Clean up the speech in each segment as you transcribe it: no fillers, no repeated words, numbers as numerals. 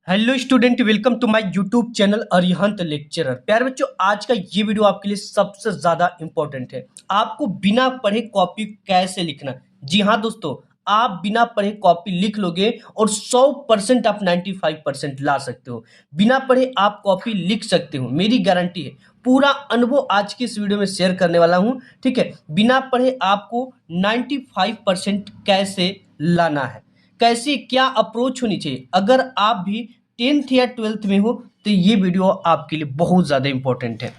Hello student, welcome to my YouTube channel Arihant lecturer. प्यारे बच्चों, आज का ये वीडियो आपके लिए सबसे ज्यादा इंपॉर्टेंट है। आपको बिना पढ़े कॉपी कैसे लिखना। जी हाँ दोस्तों, आप बिना पढ़े कॉपी लिख लोगे और 100% आप 95% ला सकते हो। बिना पढ़े आप कॉपी लिख सकते हो, मेरी गारंटी है। पूरा अनुभव आज की इस वीडियो में शेयर करने वाला हूँ। ठीक है, बिना पढ़े आपको 95% कैसे लाना है, कैसे क्या अप्रोच होनी चाहिए। अगर आप भी 10th या 12th में हो तो ये वीडियो आपके लिए बहुत ज़्यादा इंपॉर्टेंट है।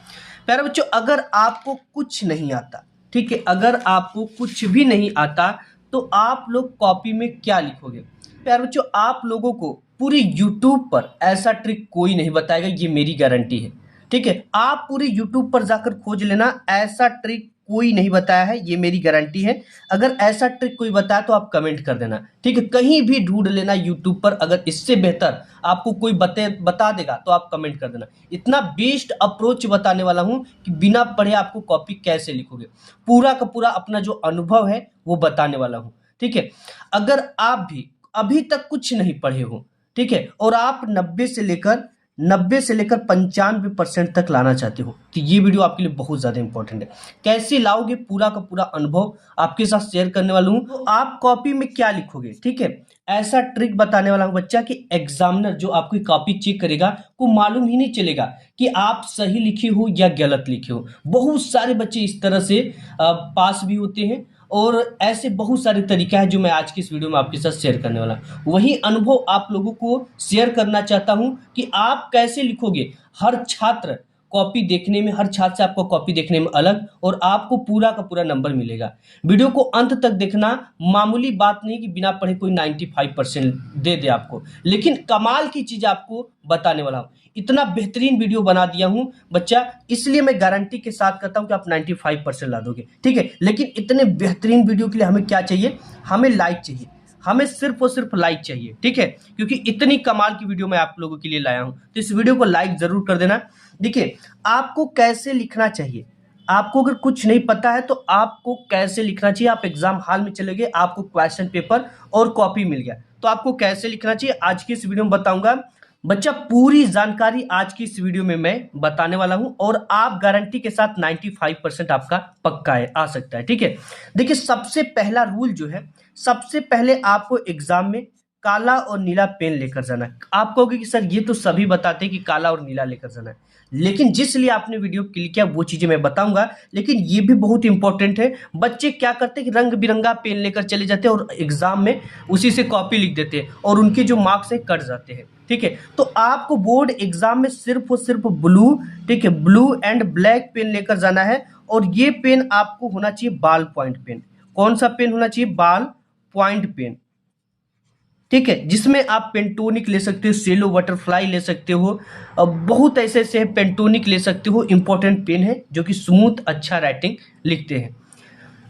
प्यारे बच्चों, अगर आपको कुछ नहीं आता, ठीक है, अगर आपको कुछ भी नहीं आता तो आप लोग कॉपी में क्या लिखोगे। प्यारे बच्चों, आप लोगों को पूरी यूट्यूब पर ऐसा ट्रिक कोई नहीं बताएगा, ये मेरी गारंटी है। ठीक है, आप पूरी यूट्यूब पर जाकर खोज लेना, ऐसा ट्रिक कोई नहीं बताया है, ये मेरी गारंटी है। अगर ऐसा ट्रिक कोई बताया तो आप कमेंट कर देना। ठीक है, कहीं भी ढूंढ लेना यूट्यूब पर, अगर इससे बेहतर आपको कोई बता देगा तो आप कमेंट कर देना। इतना बेस्ट अप्रोच बताने वाला हूं कि बिना पढ़े आपको कॉपी कैसे लिखोगे, पूरा का पूरा अपना जो अनुभव है वो बताने वाला हूं। ठीक है, अगर आप भी अभी तक कुछ नहीं पढ़े हो, ठीक है, और आप 90 से लेकर 95% तक लाना चाहते हो तो ये वीडियो आपके लिए बहुत ज़्यादा इंपॉर्टेंट है। कैसे लाओगे, पूरा का पूरा अनुभव आपके साथ शेयर करने वाला हूँ। तो आप कॉपी में क्या लिखोगे, ठीक है, ऐसा ट्रिक बताने वाला हूँ बच्चा कि एग्जामिनर जो आपकी कॉपी चेक करेगा को मालूम ही नहीं चलेगा कि आप सही लिखे हो या गलत लिखे हो। बहुत सारे बच्चे इस तरह से पास भी होते हैं, और ऐसे बहुत सारे तरीका है जो मैं आज की इस वीडियो में आपके साथ शेयर करने वाला हूँ। वही अनुभव आप लोगों को शेयर करना चाहता हूँ कि आप कैसे लिखोगे। हर छात्र कॉपी देखने में, हर छात्र से आपको कॉपी देखने में अलग, और आपको पूरा का पूरा नंबर मिलेगा। वीडियो को अंत तक देखना, मामूली बात नहीं कि बिना पढ़े कोई 95% दे दे आपको, लेकिन कमाल की चीज आपको बताने वाला हूँ। इतना बेहतरीन वीडियो बना दिया हूँ बच्चा, इसलिए मैं गारंटी के साथ कहता हूँ कि आप 95% ला दोगे। ठीक है, लेकिन इतने बेहतरीन वीडियो के लिए हमें क्या चाहिए, हमें लाइक चाहिए, हमें सिर्फ और सिर्फ लाइक चाहिए। ठीक है, क्योंकि इतनी कमाल की वीडियो मैं आप लोगों के लिए लाया हूं, तो इस वीडियो को लाइक जरूर कर देना। देखिए, आपको कैसे लिखना चाहिए, आपको अगर कुछ नहीं पता है तो आपको कैसे लिखना चाहिए। आप एग्जाम हॉल में चले गए, आपको क्वेश्चन पेपर और कॉपी मिल गया, तो आपको कैसे लिखना चाहिए आज की इस वीडियो में बताऊंगा बच्चा। पूरी जानकारी आज की इस वीडियो में मैं बताने वाला हूं, और आप गारंटी के साथ 95% आपका पक्का है, आ सकता है। ठीक है, देखिए, सबसे पहला रूल जो है, सबसे पहले आपको एग्जाम में काला और नीला पेन लेकर जाना है। आप कहोगे कि सर ये तो सभी बताते हैं कि काला और नीला लेकर जाना है, लेकिन जिस लिए आपने वीडियो क्लिक किया वो चीजें मैं बताऊंगा, लेकिन ये भी बहुत इंपॉर्टेंट है। बच्चे क्या करते हैं कि रंग बिरंगा पेन लेकर चले जाते हैं और एग्जाम में उसी से कॉपी लिख देते हैं, और उनके जो मार्क्स है कट जाते हैं। ठीक है, तो आपको बोर्ड एग्जाम में सिर्फ और सिर्फ ब्लू, ठीक है, ब्लू एंड ब्लैक पेन लेकर जाना है, और ये पेन आपको होना चाहिए बाल पॉइंट पेन। कौन सा पेन होना चाहिए, बाल पॉइंट पेन। ठीक है, जिसमें आप पेंटोनिक ले सकते हो, सेलो बटरफ्लाई ले सकते हो, बहुत ऐसे ऐसे पेंटोनिक ले सकते हो। इंपॉर्टेंट पेन है जो कि स्मूथ अच्छा राइटिंग लिखते हैं।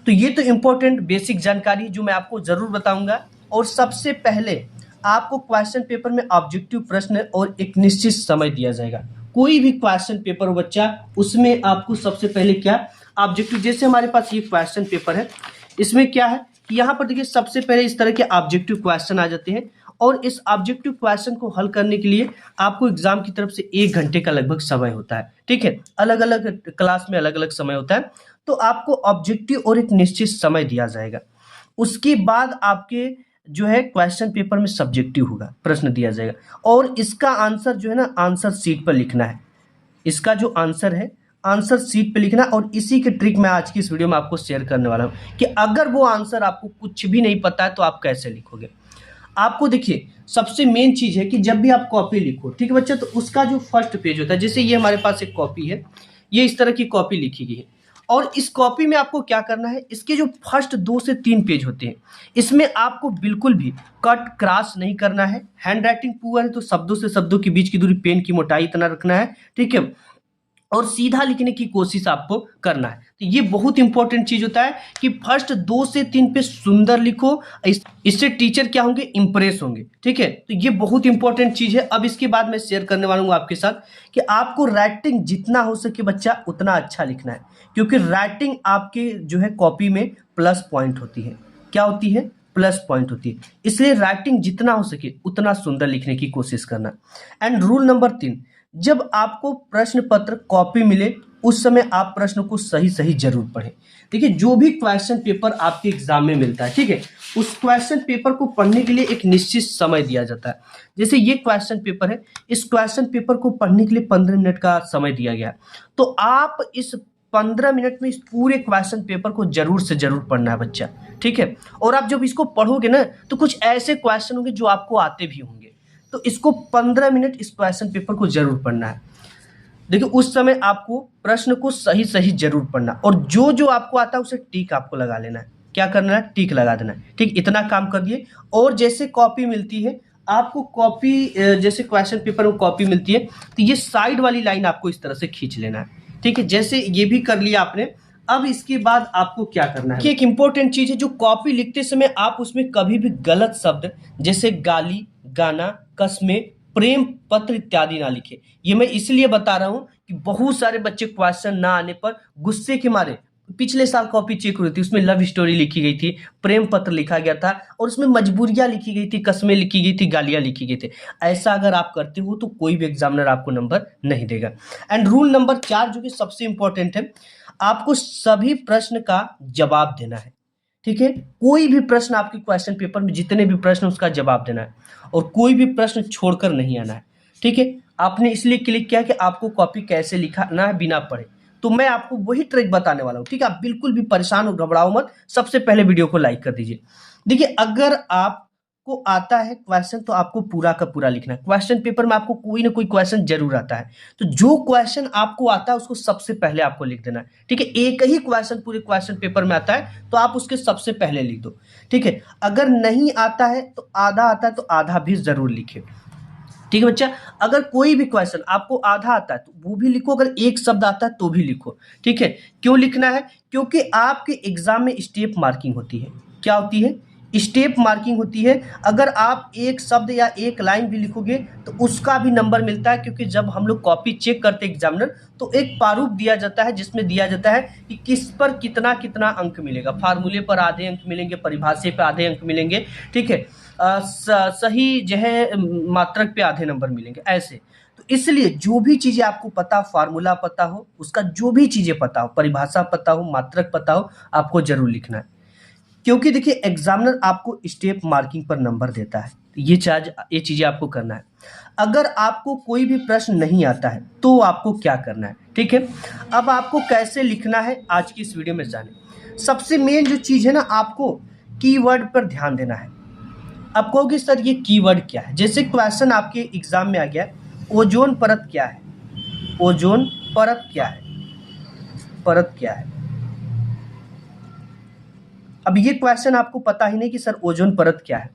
तो ये तो इंपॉर्टेंट बेसिक जानकारी जो मैं आपको जरूर बताऊंगा। और सबसे पहले आपको क्वेश्चन पेपर में ऑब्जेक्टिव प्रश्न और एक निश्चित समय दिया जाएगा। कोई भी क्वेश्चन पेपर हो बच्चा, उसमें आपको सबसे पहले क्या, ऑब्जेक्टिव। जैसे हमारे पास ये क्वेश्चन पेपर है, इसमें क्या है कि यहाँ पर देखिए सबसे पहले इस तरह के ऑब्जेक्टिव क्वेश्चन आ जाते हैं, और इस ऑब्जेक्टिव क्वेश्चन को हल करने के लिए आपको एग्जाम की तरफ से 1 घंटे का लगभग समय होता है। ठीक है, अलग अलग क्लास में अलग अलग समय होता है, तो आपको ऑब्जेक्टिव और एक निश्चित समय दिया जाएगा। उसके बाद आपके जो है क्वेश्चन पेपर में सब्जेक्टिव होगा, प्रश्न दिया जाएगा, और इसका आंसर जो है ना, आंसर शीट पर लिखना है। इसका जो आंसर है, आंसर शीट पे लिखना। और इसी की ट्रिक मैं आज की इस वीडियो में आपको शेयर करने वाला हूं कि अगर वो आंसर आपको कुछ भी नहीं पता है तो आप कैसे लिखोगे। आपको देखिए, सबसे मेन चीज है कि जब भी आप कॉपी लिखो, ठीक है बच्चा, तो उसका जो फर्स्ट पेज होता है, जैसे ये हमारे पास एक कॉपी है, ये इस तरह की कॉपी लिखी गई है, और इस कॉपी में आपको क्या करना है, इसके जो फर्स्ट 2 से 3 पेज होते हैं, इसमें आपको बिल्कुल भी कट क्रॉस नहीं करना है। हैंड राइटिंग पुअर है तो शब्दों से शब्दों के बीच की दूरी, पेन की मोटाई इतना रखना है। ठीक है, और सीधा लिखने की कोशिश आपको करना है। तो ये बहुत इंपॉर्टेंट चीज होता है कि फर्स्ट 2 से 3 पे सुंदर लिखो, इससे टीचर क्या होंगे, इंप्रेस होंगे। ठीक है, तो ये बहुत इंपॉर्टेंट चीज है। अब इसके बाद मैं शेयर करने वाला हूँ आपके साथ कि आपको राइटिंग जितना हो सके बच्चा उतना अच्छा लिखना है, क्योंकि राइटिंग आपके जो है कॉपी में प्लस पॉइंट होती है। क्या होती है, प्लस पॉइंट होती है। इसलिए राइटिंग जितना हो सके उतना सुंदर लिखने की कोशिश करना। एंड रूल नंबर 3, जब आपको प्रश्न पत्र कॉपी मिले उस समय आप प्रश्न को सही सही जरूर पढ़ें। देखिए, जो भी क्वेश्चन पेपर आपके एग्जाम में मिलता है, ठीक है, उस क्वेश्चन पेपर को पढ़ने के लिए एक निश्चित समय दिया जाता है। जैसे ये क्वेश्चन पेपर है, इस क्वेश्चन पेपर को पढ़ने के लिए 15 मिनट का समय दिया गया है। तो आप इस 15 मिनट में इस पूरे क्वेश्चन पेपर को जरूर से जरूर पढ़ना है बच्चा, ठीक है। और आप जब इसको पढ़ोगे ना तो कुछ ऐसे क्वेश्चन होंगे जो आपको आते भी होंगे, तो इसको 15 मिनट इस क्वेश्चन पेपर को जरूर पढ़ना है। देखिए, उस समय आपको प्रश्न को सही सही जरूर पढ़ना, और जो जो आपको आता है उसे टिक आपको लगा लेना है। क्या करना है? टिक लगा देना है, ठीक। इतना काम कर दिए। और जैसे कॉपी मिलती है आपको, कॉपी जैसे क्वेश्चन पेपर में कॉपी मिलती है तो ये साइड वाली लाइन आपको इस तरह से खींच लेना है, ठीक है। जैसे ये भी कर लिया आपने। अब इसके बाद आपको क्या करना है कि एक इंपॉर्टेंट चीज है, जो कॉपी लिखते समय आप उसमें कभी भी गलत शब्द जैसे गाली, गाना, कस्में, प्रेम पत्र इत्यादि ना लिखे। ये मैं इसलिए बता रहा हूं कि बहुत सारे बच्चे क्वेश्चन ना आने पर गुस्से के मारे, पिछले साल कॉपी चेक हुई थी, उसमें लव स्टोरी लिखी गई थी, प्रेम पत्र लिखा गया था, और उसमें मजबूरियां लिखी गई थी, कस्में लिखी गई थी, गालियां लिखी गई थी। ऐसा अगर आप करते हो तो कोई भी एग्जामिनर आपको नंबर नहीं देगा। एंड रूल नंबर 4 जो कि सबसे इंपॉर्टेंट है, आपको सभी प्रश्न का जवाब देना है, ठीक है। कोई भी प्रश्न आपके क्वेश्चन पेपर में जितने भी प्रश्न उसका जवाब देना है, और कोई भी प्रश्न छोड़कर नहीं आना है, ठीक है। आपने इसलिए क्लिक किया कि आपको कॉपी कैसे लिखना है बिना पढ़े, तो मैं आपको वही ट्रिक बताने वाला हूं, ठीक है। आप बिल्कुल भी परेशान और घबराओ मत। सबसे पहले वीडियो को लाइक कर दीजिए। देखिए, अगर आपको आता है क्वेश्चन तो आपको पूरा का पूरा लिखना है। क्वेश्चन पेपर में आपको कोई ना कोई क्वेश्चन जरूर आता है, तो जो क्वेश्चन आपको आता है उसको सबसे पहले आपको लिख देना है, ठीक है। एक ही क्वेश्चन पूरे क्वेश्चन पेपर में आता है तो आप उसके सबसे पहले लिख दो, ठीक है। अगर नहीं आता है तो आधा आता है तो आधा भी जरूर लिखे, ठीक है बच्चा। अगर कोई भी क्वेश्चन आपको आधा आता है तो वो भी लिखो, अगर एक शब्द आता है तो भी लिखो, ठीक है। क्यों लिखना है? क्योंकि आपके एग्जाम में स्टेप मार्किंग होती है। क्या होती है? स्टेप मार्किंग होती है। अगर आप एक शब्द या एक लाइन भी लिखोगे तो उसका भी नंबर मिलता है, क्योंकि जब हम लोग कॉपी चेक करते हैं एग्जामिनर, तो एक प्रारूप दिया जाता है जिसमें दिया जाता है कि किस पर कितना कितना अंक मिलेगा। फार्मूले पर आधे अंक मिलेंगे, परिभाषा पर आधे अंक मिलेंगे, ठीक है। सही जो है मात्रक पे आधे नंबर मिलेंगे, ऐसे। तो इसलिए जो भी चीजें आपको पता, फार्मूला पता हो, उसका जो भी चीजें पता हो, परिभाषा पता हो, मात्रक पता हो, आपको जरूर लिखना है। क्योंकि देखिए, एग्जामिनर आपको स्टेप मार्किंग पर नंबर देता है, ये चीजें आपको करना है। अगर आपको कोई भी प्रश्न नहीं आता है तो आपको क्या करना है, ठीक है। अब आपको कैसे लिखना है आज की इस वीडियो में जाने। सबसे मेन जो चीज है ना, आपको कीवर्ड पर ध्यान देना है। आप कहोगे सर ये कीवर्ड क्या है? जैसे क्वेश्चन आपके एग्जाम में आ गया, ओजोन परत क्या है? ओजोन परत क्या है? परत क्या है? अब ये क्वेश्चन आपको पता ही नहीं कि सर ओजोन परत क्या है।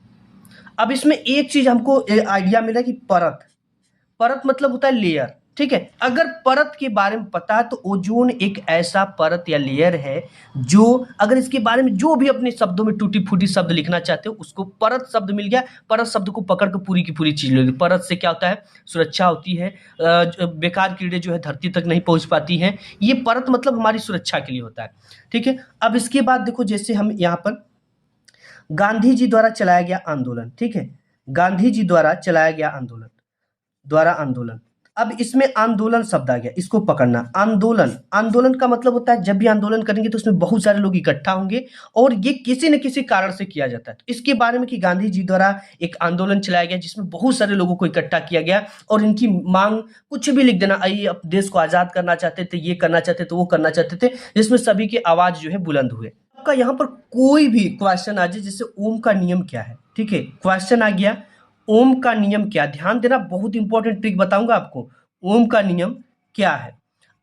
अब इसमें एक चीज हमको आइडिया मिला कि परत मतलब होता है लेयर, ठीक है। अगर परत के बारे में पता है तो ओजोन एक ऐसा परत या लेयर है जो, अगर इसके बारे में जो भी अपने शब्दों में टूटी फूटी शब्द लिखना चाहते हो उसको परत शब्द मिल गया। परत शब्द को पकड़ के पूरी की पूरी चीज लोगे। परत से क्या होता है? सुरक्षा होती है। बेकार कीड़े जो है धरती तक नहीं पहुंच पाती हैं। ये परत मतलब हमारी सुरक्षा के लिए होता है, ठीक है। अब इसके बाद देखो, जैसे हम यहाँ पर गांधी जी द्वारा चलाया गया आंदोलन, ठीक है। गांधी जी द्वारा चलाया गया आंदोलन। अब इसमें आंदोलन शब्द आ गया, इसको पकड़ना। आंदोलन का मतलब होता है जब भी आंदोलन करेंगे तो उसमें बहुत सारे लोग इकट्ठा होंगे और ये किसी न किसी कारण से किया जाता है। तो इसके बारे में कि गांधी जी द्वारा एक आंदोलन चलाया गया जिसमें बहुत सारे लोगों को इकट्ठा किया गया, और इनकी मांग कुछ भी लिख देना, आइए अब देश को आजाद करना चाहते थे, ये करना चाहते थे, वो करना चाहते थे, जिसमें सभी की आवाज जो है बुलंद हुए। आपका यहाँ पर कोई भी क्वेश्चन आ जाए, जैसे ओम का नियम क्या है, ठीक है। क्वेश्चन आ गया ओम का नियम क्या? ध्यान देना, बहुत इंपॉर्टेंट ट्रिक बताऊंगा आपको। ओम का नियम क्या है?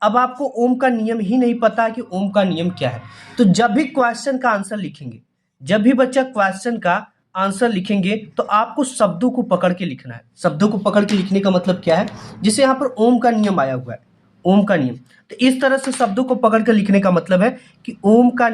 अब आपको ओम का नियम ही नहीं पता है कि ओम का नियम क्या है, तो जब भी क्वेश्चन का आंसर लिखेंगे, जब भी बच्चा क्वेश्चन का आंसर लिखेंगे तो आपको शब्दों को पकड़ के लिखना है। शब्दों को पकड़ के लिखने का मतलब क्या है? जैसे यहाँ पर ओम का नियम आया हुआ है, ओम का नियम, तो इस तरह से शब्दों को पकड़ कर लिखने का मतलब है कि ओम का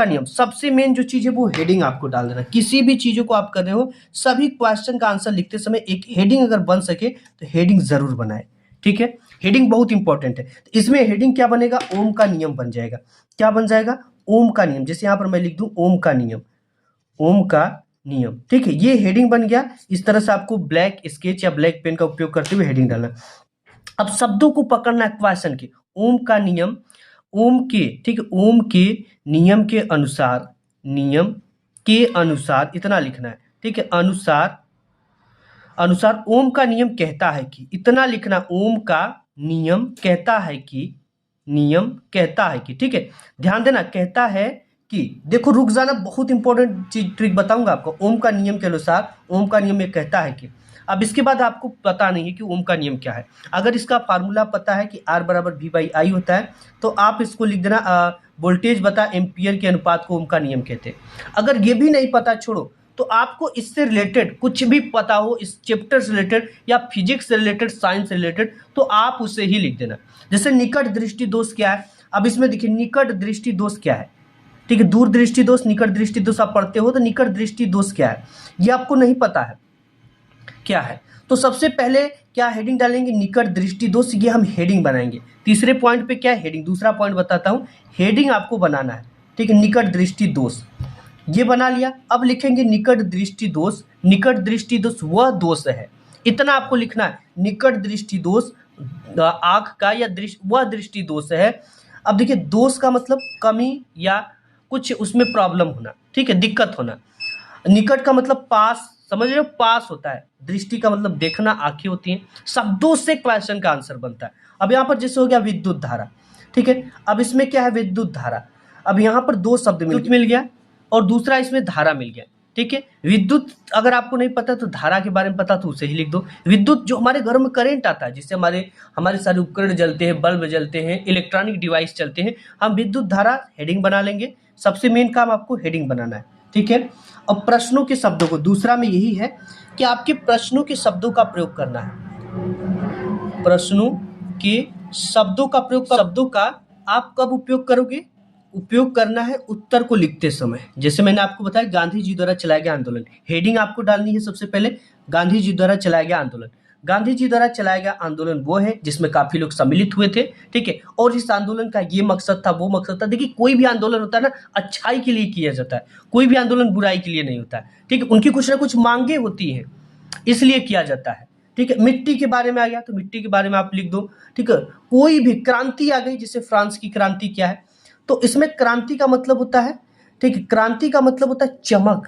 नियम सबसे मेन जो चीज है वो हेडिंग आपको डाल देना। किसी भी चीजों को आप कर रहे हो, सभी क्वेश्चन का आंसर लिखते समय एक हेडिंग अगर बन सके तो हेडिंग जरूर बनाए, ठीक है। हेडिंग बहुत इंपॉर्टेंट है। तो इसमें हेडिंग क्या बनेगा? ओम का नियम बन जाएगा। क्या बन जाएगा? ओम का नियम। जैसे यहां पर मैं लिख दूं ओम का नियम, ओम का नियम। ठीक है, ये हेडिंग बन गया। इस तरह से आपको ब्लैक स्केच या ब्लैक पेन का उपयोग करते हुए हेडिंग डालना। अब शब्दों को पकड़ना है क्वेश्चन के। ओम का नियम, ओम के, ठीक है, ओम के नियम के अनुसार, नियम के अनुसार इतना लिखना है। ठीक है, अनुसार, अनुसार ओम का नियम कहता है कि, इतना लिखना। ओम का नियम कहता है कि, नियम कहता है कि, ठीक है, ध्यान देना, कहता है कि। देखो रुक जाना, बहुत इंपॉर्टेंट चीज ट्रिक बताऊंगा आपको। ओम का नियम के अनुसार, ओम का नियम ये कहता है कि। अब इसके बाद आपको पता नहीं है कि ओम का नियम क्या है। अगर इसका फार्मूला पता है कि R बराबर V/I होता है, तो आप इसको लिख देना वोल्टेज बता एम्पियर के अनुपात को ओम का नियम कहते हैं। अगर ये भी नहीं पता, छोड़ो, तो आपको इससे रिलेटेड कुछ भी पता हो, इस चैप्टर से रिलेटेड या फिजिक्स से रिलेटेड, साइंस से रिलेटेड, तो आप उसे ही लिख देना। जैसे निकट दृष्टि दोष क्या है, अब इसमें देखिए निकट दृष्टि दोष क्या है। ठीक है, दूर दृष्टि दोष, निकट दृष्टि दोष आप पढ़ते हो, तो निकट दृष्टि दोष क्या है ये आपको नहीं पता है क्या है। तो सबसे पहले क्या हेडिंग डालेंगे, निकट दृष्टि दोष, ये हम हेडिंग बनाएंगे। तीसरे पॉइंट पे क्या है, हेडिंग। दूसरा पॉइंट बताता हूं, हेडिंग आपको बनाना है। ठीक है, निकट दृष्टि दोष ये बना लिया। अब लिखेंगे निकट दृष्टि दोष। निकट दृष्टि दोष वह दोष है, इतना आपको लिखना है। निकट दृष्टि दोष आंख का या वह दृष्टि दोष है। अब देखिए, दोष का मतलब कमी या कुछ उसमें प्रॉब्लम होना, ठीक है, दिक्कत होना। निकट का मतलब पास, समझ रहे हो, पास होता है। दृष्टि का मतलब देखना, आंखें होती हैं। शब्दों से क्वेश्चन का आंसर बनता है। अब यहाँ पर जैसे हो गया विद्युत धारा, ठीक है, अब इसमें क्या है, विद्युत धारा। अब यहाँ पर दो शब्द मिल गया और दूसरा इसमें धारा मिल गया। ठीक है, विद्युत अगर आपको नहीं पता तो धारा के बारे में पता तो उसे ही लिख दो। विद्युत जो हमारे घर में करंट आता है, जिससे हमारे हमारे सारे उपकरण जलते हैं, बल्ब जलते हैं, इलेक्ट्रॉनिक डिवाइस चलते हैं, हम विद्युत धारा हेडिंग बना लेंगे। सबसे मेन काम आपको हेडिंग बनाना है। ठीक है, अब प्रश्नों के शब्दों को, दूसरा में यही है कि आपके प्रश्नों के शब्दों का प्रयोग करना है। प्रश्नों के शब्दों का प्रयोग, शब्दों का आप कब उपयोग करोगे, उपयोग करना है उत्तर को लिखते समय। जैसे मैंने आपको बताया गांधी जी द्वारा चलाया गया आंदोलन, हेडिंग आपको डालनी है सबसे पहले, गांधी जी द्वारा चलाया गया आंदोलन। गांधी जी द्वारा चलाया गया आंदोलन वो है जिसमें काफी लोग सम्मिलित हुए थे। ठीक है, और इस आंदोलन का ये मकसद था, वो मकसद था। देखिए, कोई भी आंदोलन होता है ना, अच्छाई के लिए किया जाता है, कोई भी आंदोलन बुराई के लिए नहीं होता है। ठीक है, उनकी कुछ ना कुछ मांगे होती हैं, इसलिए किया जाता है। ठीक है, मिट्टी के बारे में आ गया तो मिट्टी के बारे में आप लिख दो। ठीक है, कोई भी क्रांति आ गई, जैसे फ्रांस की क्रांति क्या है, तो इसमें क्रांति का मतलब होता है, ठीक है, क्रांति का मतलब होता है चमक,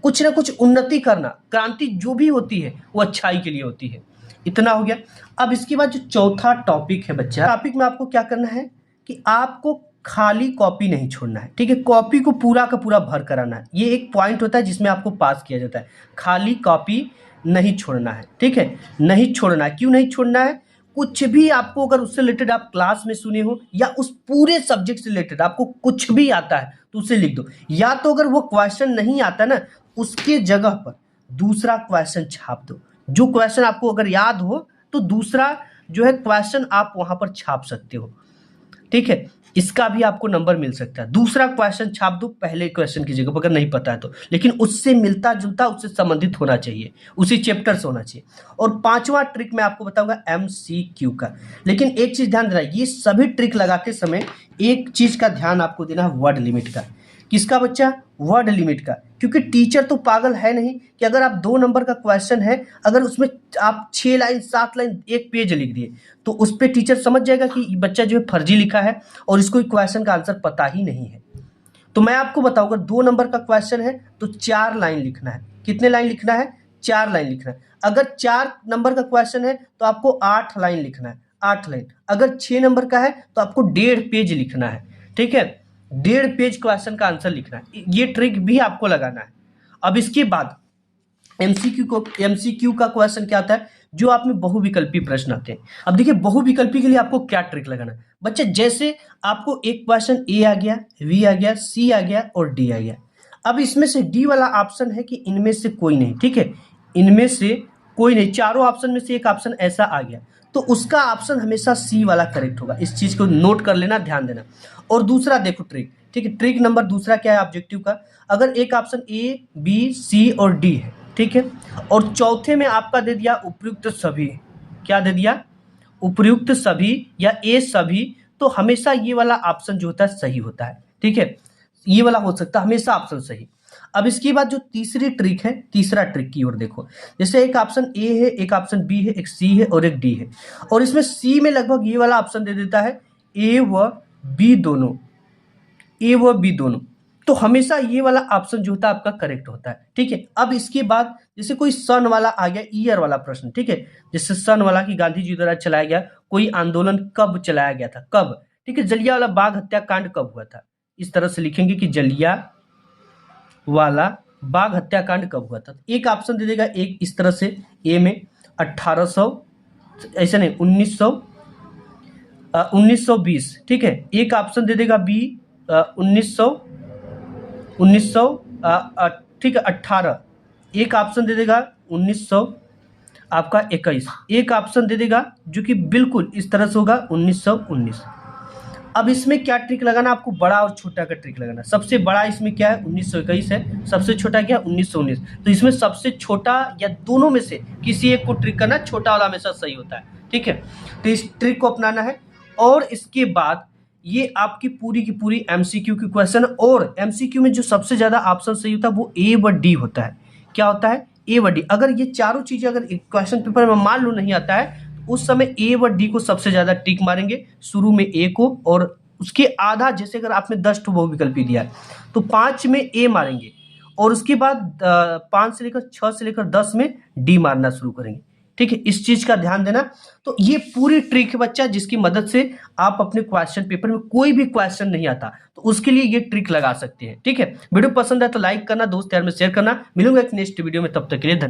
कुछ ना कुछ उन्नति करना। क्रांति जो भी होती है वो अच्छाई के लिए होती है। इतना हो गया। अब इसके बाद जो चौथा टॉपिक है बच्चा, टॉपिक में आपको क्या करना है कि आपको खाली कॉपी नहीं छोड़ना है। ठीक है, कॉपी को पूरा का पूरा भर कराना है। ये एक पॉइंट होता है जिसमें आपको पास किया जाता है। खाली कॉपी नहीं छोड़ना है। ठीक है, नहीं छोड़ना है। क्यों नहीं छोड़ना है, कुछ भी आपको अगर उससे रिलेटेड आप क्लास में सुने हो या उस पूरे सब्जेक्ट से रिलेटेड आपको कुछ भी आता है तो उसे लिख दो। या तो अगर वो क्वेश्चन नहीं आता ना, उसके जगह पर दूसरा क्वेश्चन छाप दो। जो क्वेश्चन आपको अगर याद हो तो दूसरा जो है क्वेश्चन आप वहां पर छाप सकते हो। ठीक है, इसका भी आपको नंबर मिल सकता है। दूसरा क्वेश्चन छाप दो पहले क्वेश्चन की जगह पर, अगर नहीं पता है तो, लेकिन उससे मिलता जुलता, उससे संबंधित होना चाहिए, उसी चैप्टर से होना चाहिए। और पांचवा ट्रिक मैं आपको बताऊंगा MCQ का। लेकिन एक चीज ध्यान देना, ये सभी ट्रिक लगाते समय एक चीज का ध्यान आपको देना है, वर्ड लिमिट का। किसका बच्चा, वर्ड लिमिट का। क्योंकि टीचर तो पागल है नहीं कि अगर आप 2 नंबर का क्वेश्चन है, अगर उसमें आप 6 लाइन 7 लाइन 1 पेज लिख दिए तो उस पर टीचर समझ जाएगा कि बच्चा जो है फर्जी लिखा है और इसको क्वेश्चन का आंसर पता ही नहीं है। तो मैं आपको बताऊंगा, 2 नंबर का क्वेश्चन है तो 4 लाइन लिखना है। कितने लाइन लिखना है, 4 लाइन लिखना है। अगर 4 नंबर का क्वेश्चन है तो आपको 8 लाइन लिखना है, 8 लाइन। अगर 6 नंबर का है तो आपको 1.5 पेज लिखना है। ठीक है, 1.5 पेज क्वेश्चन का आंसर लिखना है। ये ट्रिक भी आपको लगाना है। अब इसके बाद MCQ का क्वेश्चन क्या आता है, जो आप में बहुविकल्पी प्रश्न आते हैं। अब देखिए, बहुविकल्पी के लिए आपको क्या ट्रिक लगाना है बच्चे। जैसे आपको एक क्वेश्चन A आ गया, V आ गया, C आ गया और D आ गया। अब इसमें से D वाला ऑप्शन है कि इनमें से कोई नहीं। ठीक है, इनमें से कोई नहीं, चारों ऑप्शन में से एक ऑप्शन ऐसा आ गया तो उसका ऑप्शन हमेशा C वाला करेक्ट होगा। इस चीज को नोट कर लेना, ध्यान देना। और दूसरा देखो ट्रिक, ठीक है, ट्रिक नंबर दूसरा क्या है ऑब्जेक्टिव का, अगर एक ऑप्शन A, B, C और D है, ठीक है, और चौथे में आपका दे दिया उपयुक्त सभी, क्या दे दिया, उपयुक्त सभी या A सभी, तो हमेशा ये वाला ऑप्शन जो होता है सही होता है। ठीक है, ये वाला हो सकता है हमेशा ऑप्शन सही। अब इसके बाद जो तीसरी ट्रिक है, तीसरा ट्रिक की ओर देखो, जैसे एक ऑप्शन ए है, एक ऑप्शन बी है, एक सी है और एक डी है, और इसमें सी में लगभग ये वाला ऑप्शन दे देता है ए व बी दोनों, ए व बी दोनों, तो हमेशा ये वाला ऑप्शन जो होता है आपका करेक्ट होता है। ठीक है, अब इसके बाद जैसे कोई सन वाला आ गया, ईयर वाला प्रश्न, ठीक है, जैसे सन वाला कि गांधी जी द्वारा चलाया गया कोई आंदोलन कब चलाया गया था, कब, ठीक है, जलियांवाला बाग हत्याकांड कब हुआ था, इस तरह से लिखेंगे कि जलियांवाला बाग हत्याकांड कब हुआ था। एक ऑप्शन दे देगा, एक इस तरह से ए में 1800, ऐसा नहीं 1920, ठीक है, एक ऑप्शन दे देगा बी 1900, ठीक है 18, एक ऑप्शन दे देगा 1900 आपका 21, एक ऑप्शन दे देगा जो कि बिल्कुल इस तरह से होगा 1919। अब इसमें क्या ट्रिक लगाना, आपको बड़ा और छोटा का ट्रिक लगाना। सबसे बड़ा इसमें क्या है 1921 है, सबसे छोटा क्या 1919, तो इसमें सबसे छोटा या दोनों में से किसी एक को ट्रिक करना, छोटा वाला हमेशा सही होता है। ठीक है, तो इस ट्रिक को अपनाना है। और इसके बाद ये आपकी पूरी की पूरी एमसीक्यू की क्वेश्चन, और एमसीक्यू में जो सबसे ज्यादा ऑप्शन सही होता है वो ए व डी होता है। क्या होता है, ए व डी। अगर ये चारों चीजें अगर क्वेश्चन पेपर में मान लो नहीं आता है, उस समय ए व डी को सबसे ज्यादा टिक मारेंगे, शुरू में ए को, और उसके आधा, जैसे अगर आपने 10 बहुविकल्पी दिया है तो 5 में ए मारेंगे, और उसके बाद 5 से लेकर 6 से लेकर 10 में डी मारना शुरू करेंगे। ठीक है, इस चीज का ध्यान देना। तो ये पूरी ट्रिक है बच्चा, जिसकी मदद से आप अपने क्वेश्चन पेपर में कोई भी क्वेश्चन नहीं आता तो उसके लिए ये ट्रिक लगा सकते हैं। ठीक है, वीडियो पसंद है तो लाइक करना, दोस्त यार में शेयर करना। मिलूंगा एक नेक्स्ट वीडियो में, तब तक के लिए धन्यवाद।